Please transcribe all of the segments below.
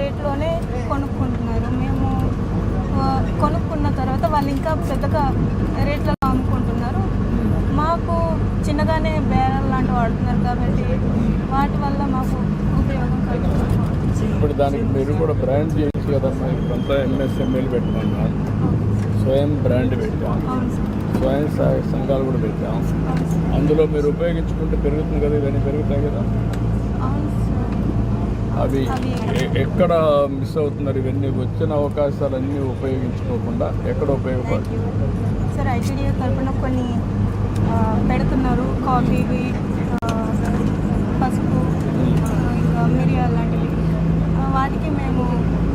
రేట్లోనే కొనుక్కుంటున్నారు. మేము కొనుక్కున్న తర్వాత వాళ్ళు ఇంకా పెద్దగా రేట్లలో అమ్ముకుంటున్నారు. మాకు చిన్నగానే బేరాలు లాంటివి వాడుతున్నారు కాబట్టి వాటి వల్ల మాకు ఉపయోగం కలుగుతుంది. ఇప్పుడు దానికి మీరు కూడా బ్రాండ్ చేయొచ్చు కదమ్మా. ఇప్పుడంతా ఎంఎస్ఎంఈలు పెట్టమన్నారు, స్వయం బ్రాండ్ పెట్టాం, స్వయం సహాయ సంఘాలు కూడా పెట్టాం. అందులో మీరు ఉపయోగించుకుంటే పెరుగుతుంది కదా, ఇవన్నీ పెరుగుతాయి కదా. అవి ఎక్కడ మిస్ అవుతున్నారు? ఇవన్నీ వచ్చిన అవకాశాలన్నీ ఉపయోగించుకోకుండా ఎక్కడ ఉపయోగపడుతుంది? సార్ ఐటీడీఏ తరఫున కొన్ని పెడుతున్నారు, కాఫీవి, పసుపు, ఇంకా మిరియాలు లాంటివి. వాటికి మేము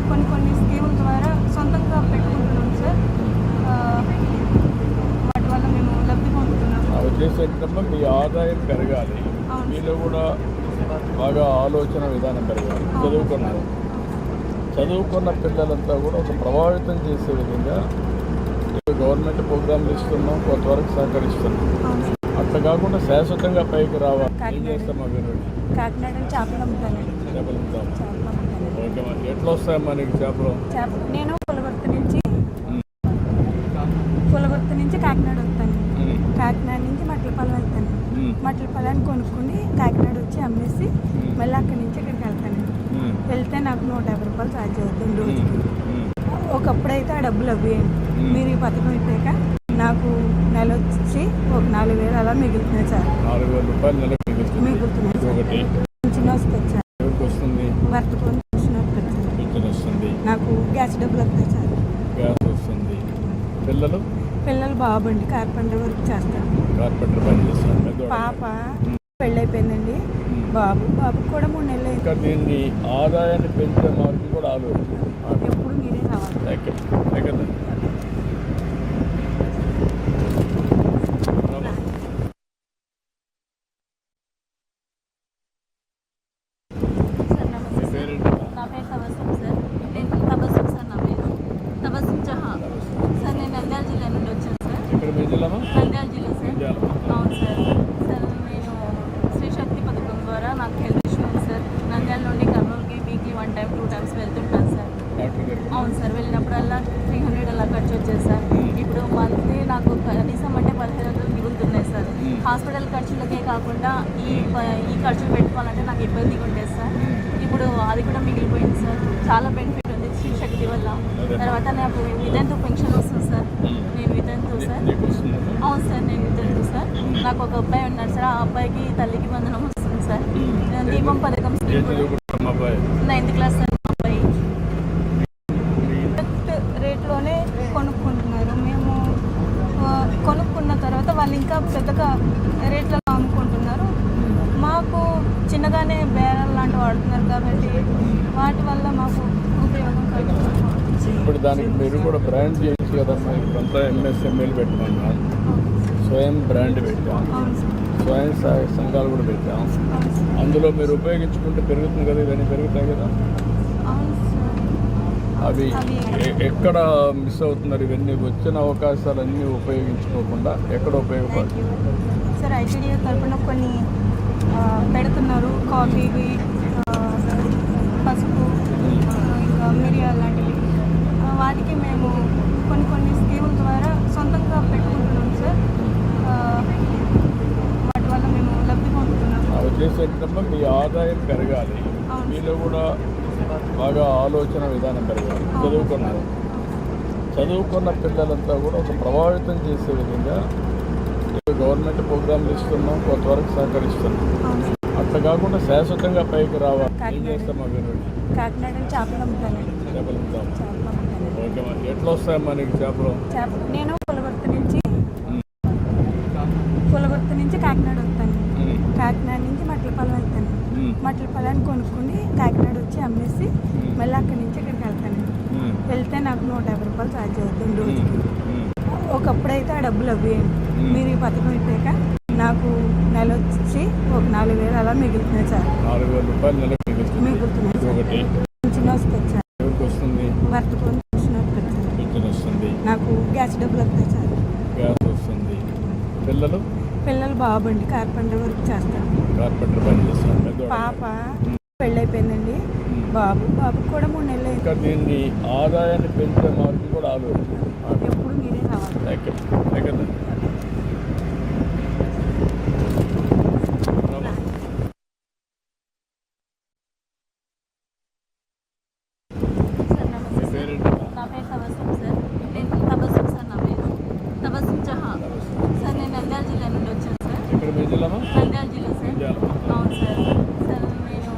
కొన్ని స్కీముల ద్వారా సొంతంగా పెట్టుకుంటున్నాం సార్. వాటి వల్ల మేము లబ్ధి పొందుతున్నాం. అవి చేసేటప్పుడు మీ ఆదాయం పెరగాలి, మీలో కూడా బాగా ఆలోచన విధానం పెరగాలి. చదువుకున్న పిల్లలంతా కూడా ఒక ప్రభావితం చేసే విధంగా గవర్నమెంట్ ప్రోగ్రాంలు ఇస్తున్నాం, కొంతవరకు సహకరిస్తున్నాం. అట్లా కాకుండా శాశ్వతంగా పైకి రావాలి. ఏం చేస్తాం అభివృద్ధి? కాకినాడ చేపలు అమ్ముతాను. ఓకే, ఎట్లా వస్తాయమ్మా నీకు చేపలు? నేను పులగొర్తి నుంచి కాకినాడ వస్తాను. కాకినాడ నుంచి మట్లపాలెం వెళ్తాను. మట్లపాలెం కొనుక్కుని కాకినాడ వచ్చి అమ్మేసి మళ్ళీ అక్కడి నుంచి ఇక్కడికి వెళ్తాను. వెళ్తే నాకు 150 రూపాయలు ఛార్జ్ అవుతుంది రోజుకి. ఒకప్పుడైతే ఆ డబ్బులు అవ్వేయండి. మీరు ఈ పథకం అయిపోయాక నాకు నెల వచ్చి ఒక 4,000 అలా మిగులుతున్నాయి సార్. 4,000 రూపాయలు నెల మిగులుతున్నాయి సార్. చిన్న వస్తుంది సార్. భర్త కొని వస్తుంది. నాకు గ్యాస్ డబ్బులు వస్తాయి సార్. గ్యాస్ వస్తుంది. పిల్లలు బాబు అండి, కార్పెంటర్ వర్క్ చేస్తాను. కార్పెంటర్ పని చేస్తాను. పాప పెళ్ళైపోయిందండి. బాబుకి కూడా 3 నెలలు అయింది. ఇంకా దీన్ని ఆదాయాన్ని పెంచే మార్గం కూడా ఆలోచన. ఎప్పుడు మీరే రావాలి. నా పేరు తబస్సుమ్ సార్. తబస్సుమ్ సార్. నా పేరు తబస్సుమ్ జహాన్ సార్. నేను నంద్యాల జిల్లా నుండి వచ్చాను సార్. నంద్యాల జిల్లా సార్. అవును సార్. సార్ నేను శ్రీ శక్తి పథకం ద్వారా నాకు హెల్త్ ఇష్యూ ఉంది సార్. నంద్యాల నుండి కర్నూలుకి వీక్లీ 1 టైం 2 టైమ్స్ వెళ్తుంటాను సార్. అవును సార్. వెళ్ళినప్పుడల్లా 300 అలా ఖర్చు వచ్చేది సార్. ఇప్పుడు మంత్లీ నాకు కనీసం అంటే 1500 మిగులుతున్నాయి సార్. హాస్పిటల్ ఖర్చులకే కాకుండా ఈ ఖర్చులు పెట్టుకోవాలంటే నాకు ఇబ్బందిగా ఉండేది సార్. ఇప్పుడు అది కూడా మిగిలిపోయింది సార్. చాలా బెనిఫిట్ ఉంది శ్రీ శక్తి వల్ల. తర్వాత నాకు వితంతు పెన్షన్ వస్తుంది సార్. నేను వితంతు సార్. అవును సార్, నేను వితంతు సార్. నాకు ఒక అబ్బాయి ఉన్నాడు సార్. ఆ అబ్బాయికి తల్లికి వందనం వస్తుంది సార్. దీపం పథకం 9th క్లాస్ సార్. మా అబ్బాయి రేట్లోనే కొనుక్కుంటున్నారు. మేము కొనుక్కున్న తర్వాత వాళ్ళు ఇంకా పెద్దగా రేట్లలో అమ్ముకుంటున్నారు. మాకు చిన్నగానే బేరాలు లాంటివి వాడుతున్నారు కాబట్టి వాటి వల్ల మాకు ఉపయోగం కలుగుతుంది. ఇప్పుడు దానికి మీరు కూడా బ్రాండ్ చేయొచ్చు కదమ్మా. ఇప్పుడంతా ఎంఎస్ఎంఈలు పెట్టమన్నారు, స్వయం బ్రాండ్ పెట్టాం, స్వయం సహాయ సంఘాలు కూడా పెట్టాం. అందులో మీరు ఉపయోగించుకుంటే పెరుగుతుంది కదా, ఇవన్నీ పెరుగుతాయి కదా. అవి ఎక్కడ మిస్ అవుతున్నారు? ఇవన్నీ వచ్చిన అవకాశాలన్నీ ఉపయోగించుకోకుండా ఎక్కడ ఉపయోగపడుతుంది? సార్ ఐటీడీఏ తరఫున కొన్ని పెడుతున్నారు, కాఫీవి, పసుపు, ఇంకా మిరియాలు లాంటివి. వాటికి మేము కొన్ని స్కీముల ద్వారా సొంతంగా పెట్టుకుంటున్నాం సార్. వాటి వల్ల మేము లబ్ధి పొందుతున్నాం. అవి చేసేటప్పుడు మీ ఆదాయం పెరగాలి, మీలో కూడా బాగా ఆలోచన విధానం పెరగాలి. చదువుకున్న పిల్లలంతా కూడా ఒక ప్రభావితం చేసే విధంగా గవర్నమెంట్ ప్రోగ్రాంలు ఇస్తున్నాం, కొంతవరకు సహకరిస్తున్నాం. అట్లా కాకుండా శాశ్వతంగా పైకి రావాలి. ఏం చేస్తాం అభివృద్ధి? కాకినాడ చేపలు అమ్ముతాను. ఓకే, ఎట్లా వస్తాయమ్మా నీకు చేపలు? నేను పులగొర్తి నుంచి కాకినాడ వస్తాను. కాకినాడ నుంచి మట్లపాలెం వెళ్తాను. మట్లపాలెం కొనుక్కుని కాకినాడ వచ్చి అమ్మేసి మళ్ళీ అక్కడి నుంచి ఇక్కడికి వెళ్తాను. వెళ్తే నాకు 150 రూపాయలు ఛార్జ్ అవుతుంది రోజుకి. ఒకప్పుడైతే ఆ డబ్బులు అవ్వేయండి. మీరు ఈ పథకం అయిపోయాక నాకు నెల వచ్చి ఒక 4,000 అలా మిగులుతున్నాయి సార్. 4,000 రూపాయలు నెల మిగులుతున్నాయి సార్. చిన్న వస్తుంది సార్. భర్త కొని వస్తుంది. నాకు గ్యాస్ డబ్బులు వస్తాయి సార్. గ్యాస్ వస్తుంది. పిల్లలు బాబు అండి, కార్పెంటర్ వర్క్ చేస్తాను. కార్పెంటర్ పని చేస్తాను. పాప పెళ్ళైపోయిందండి. బాబుకి కూడా 3 నెలలు అయింది. ఇంకా దీన్ని ఆదాయాన్ని పెంచే మార్గం కూడా ఆలోచించాలి. ఎప్పుడు మీరే రావాలి. Thank you. సార్ నమస్తే మీ సార్. పేరేంటి? నా పేరు తబస్సుమ్ సార్. నేను తబస్సుమ్ సార్ నా పేరు. తబస్సుమ్ జహాన్. సార్ నేను నంద్యాల జిల్లా నుండి వచ్చాను సార్. ఇక్కడ మీ జిల్లామా? నంద్యాల జిల్లా సార్. నంద్యాల. అవును సార్. సార్ నేను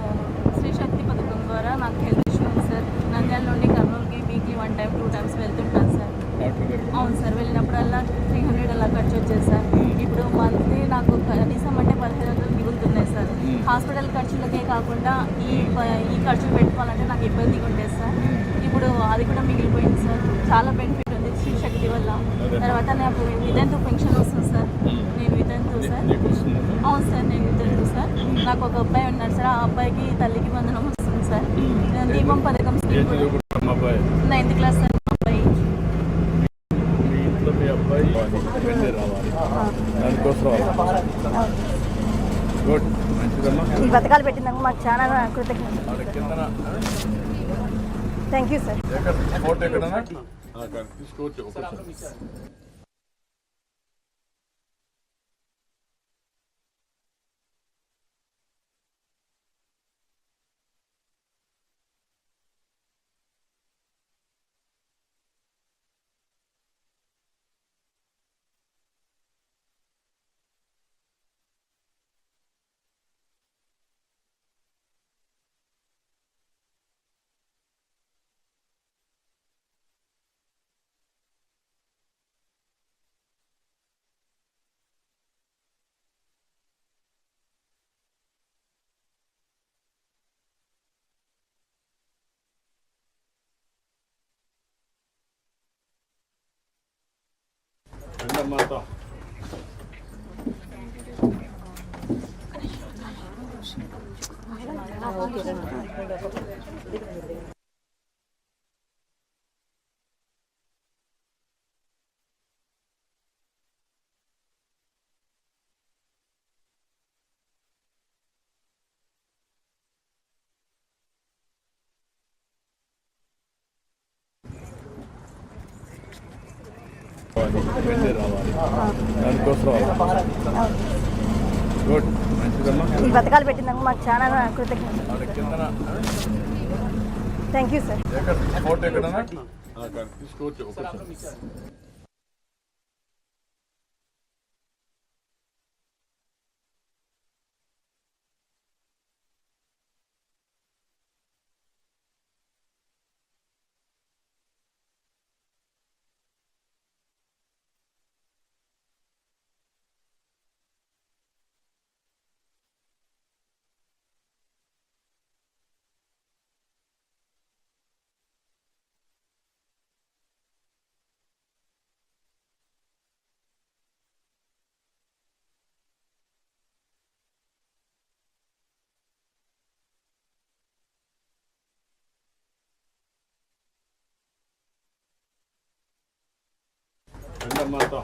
శ్రీ శక్తి పథకం ద్వారా నాకు హెల్త్ ఇష్యూ ఉంది సార్. నంద్యాల నుండి కర్నూలుకి వీక్లీ 1 టైం 2 టైమ్స్ వెళ్తుంటాను సార్. డాక్టర్ గారు. అవును సార్. వెళ్ళినప్పుడల్లా 300 అలా ఖర్చు వచ్చేది సార్. ఇప్పుడు మంత్లీ నాకు కనీసం అంటే 1500 మిగులుతున్నాయి సార్. హాస్పిటల్ ఖర్చులకే కాకుండా ఈ ఖర్చులు పెట్టుకోవాలంటే నాకు ఇబ్బందిగా ఉండేది సార్. ఇప్పుడు అది కూడా మిగిలిపోయింది సార్. చాలా బెనిఫిట్ ఉంది శ్రీ శక్తి వల్ల. తర్వాత నాకు వితంతు పెన్షన్ వస్తుంది సార్. నేను వితంతు సార్. నీకు వస్తుందా? అవును సార్. నేను వితంతు సార్. నాకు ఒక అబ్బాయి ఉన్నాడు సార్. ఆ అబ్బాయికి తల్లికి వందనం వస్తుంది సార్. దీపం పథకం ఏం స్కీమ్ కూడా చదువుకుంటాం అబ్బాయి? 9th క్లాస్ సార్ మా అబ్బాయి. మీ ఇంట్లో మీ అబ్బాయి వెళ్ళి రావాలి. దానికోసం గుడ్, మంచిదమ్మా. ఈ పథకాలు పెట్టినందుకు మాకు చాలా కృతజ్ఞతలు. ఆడ కిందన థ్యాంక్ యూ సార్. ఎక్కడ ఫోటో ఎక్కడన్నా అక్కడ తీసుకోవచ్చు ఒకసారి. మాతో వెళ్ళి రావాలి. దానికోసం గుడ్, మంచిదమ్మా. ఈ పథకాలు పెట్టినందుకు మాకు చాలా కృతజ్ఞతలు. ఆడ కిందన థ్యాంక్ యూ సార్. ఎక్కడ ఫోటో ఎక్కడన్నా అక్కడ తీసుకోవచ్చు ఒకసారి. మాతో